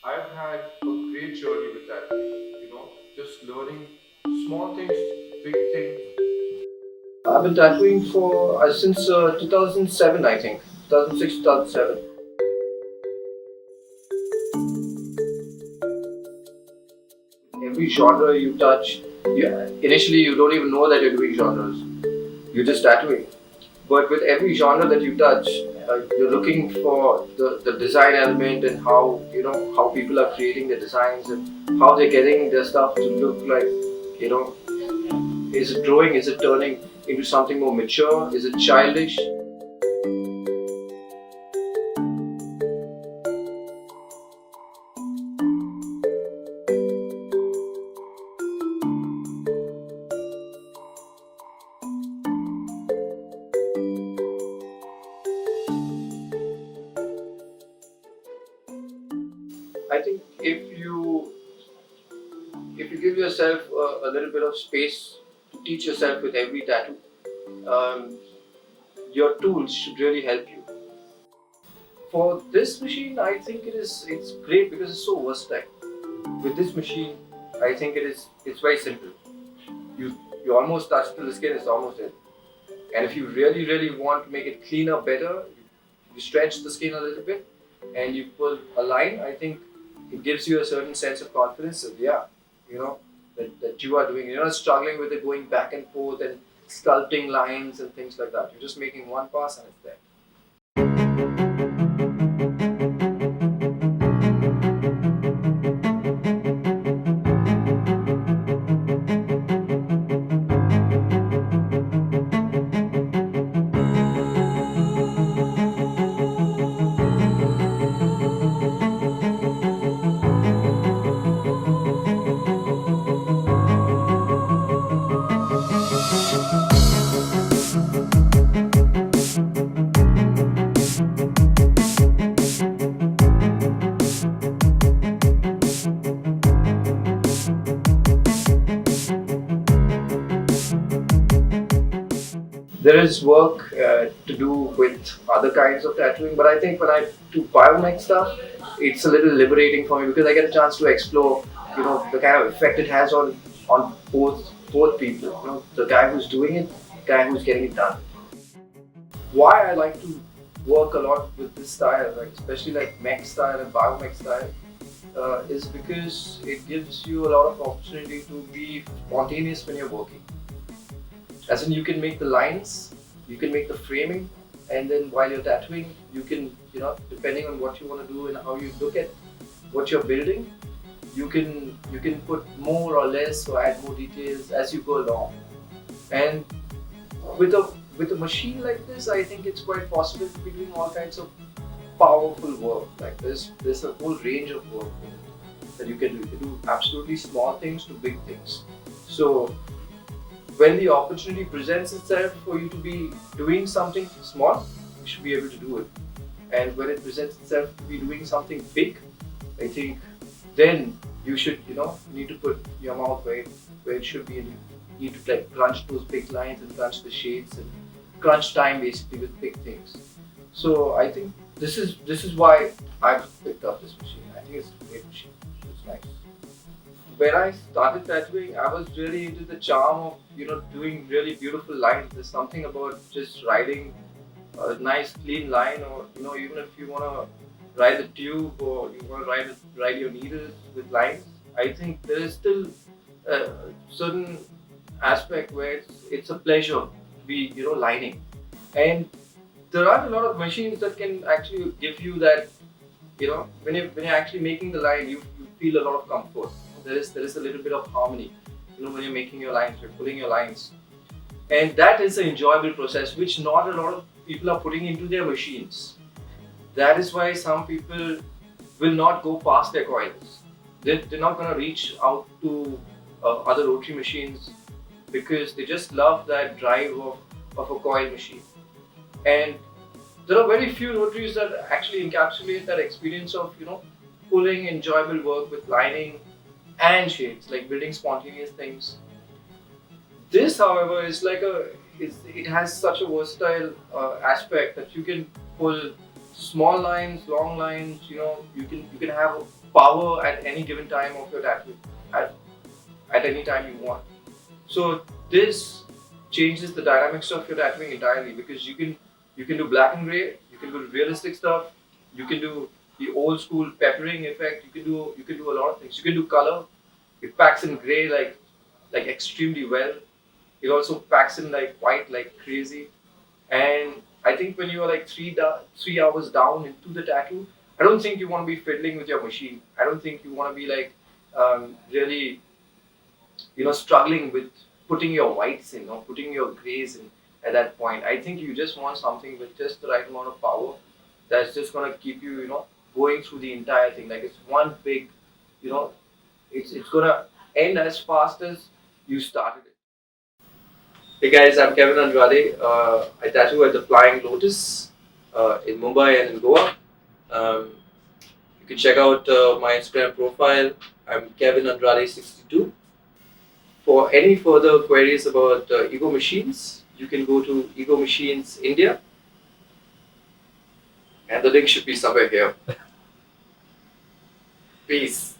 I've had a great journey with that. Just learning small things, big things. I've been tattooing for since 2007, I think. 2006, 2007. Every genre you touch, initially you don't even know that you're doing genres. You're just tattooing. But with every genre that you touch, you're looking for the design element and how people are creating their designs and how they're getting their stuff to look like, you know, is it growing? Is it turning into something more mature? Is it childish? I think if you give yourself a little bit of space to teach yourself with every tattoo, um, your tools should really help you. For this machine, I think it's great because it's so versatile. With this machine, I think it's very simple. You almost touch to the skin, it's almost in. And if you really want to make it cleaner, better, you stretch the skin a little bit and you pull a line. I think it gives you a certain sense of confidence that that you are doing. You're not struggling with it, going back and forth and sculpting lines and things like that. You're just making one pass and it's there. There is work to do with other kinds of tattooing, but I think when I do biomech stuff, it's a little liberating for me because I get a chance to explore, the kind of effect it has on both people. The guy who's doing it, the guy who's getting it done. Why I like to work a lot with this style, like especially like mech style and biomech style, is because it gives you a lot of opportunity to be spontaneous when you're working. As in, you can make the lines, you can make the framing, and then while you're tattooing, you can, depending on what you want to do and how you look at what you're building, you can put more or less or add more details as you go along. And with a machine like this, I think it's quite possible to be doing all kinds of powerful work. Like there's a whole range of work that you can do. You can do absolutely small things to big things. So when the opportunity presents itself for you to be doing something small, you should be able to do it. And when it presents itself to be doing something big, I think then you should, you need to put your mouth where it should be, and you need to like crunch those big lines and crunch the shades and crunch time basically with big things. So I think this is why I've picked up this machine. I think it's a great machine. It's nice. When I started tattooing, I was really into the charm of doing really beautiful lines. There's something about just writing a nice clean line, or even if you want to write a tube or you want to write your needles with lines. I think there is still a certain aspect where it's a pleasure to be lining, and there are a lot of machines that can actually give you that. When you're actually making the line, you feel a lot of comfort. There is a little bit of harmony. When you're making your lines, you're putting your lines, and that is an enjoyable process which not a lot of people are putting into their machines. That is why some people will not go past their coils. They're not going to reach out to other rotary machines because they just love that drive of a coil machine. And there are very few rotaries that actually encapsulate that experience of pulling enjoyable work with lining and shades, like building spontaneous things. This, however, it has such a versatile aspect that you can pull small lines, long lines. You can have power at any given time of your tattoo at any time you want. So this changes the dynamics of your tattooing entirely, because you can do black and gray, you can do realistic stuff, you can do the old school peppering effect, you can do a lot of things. You can do color. It packs in gray like extremely well. It also packs in like white like crazy. And I think when you're like 3 hours down into the tattoo, I don't think you want to be fiddling with your machine. I don't think you want to be like really, struggling with putting your whites in or putting your grays in at that point. I think you just want something with just the right amount of power that's just gonna keep you, going through the entire thing. Like it's one big, you know, it's gonna end as fast as you started it. Hey guys, I'm Kevin Andrade. I tattoo at the Flying Lotus in Mumbai and in Goa. Um, you can check out my Instagram profile. I'm Kevin Andrade 62. For any further queries about Ego Machines, you can go to Ego Machines India, and the link should be somewhere here. Peace.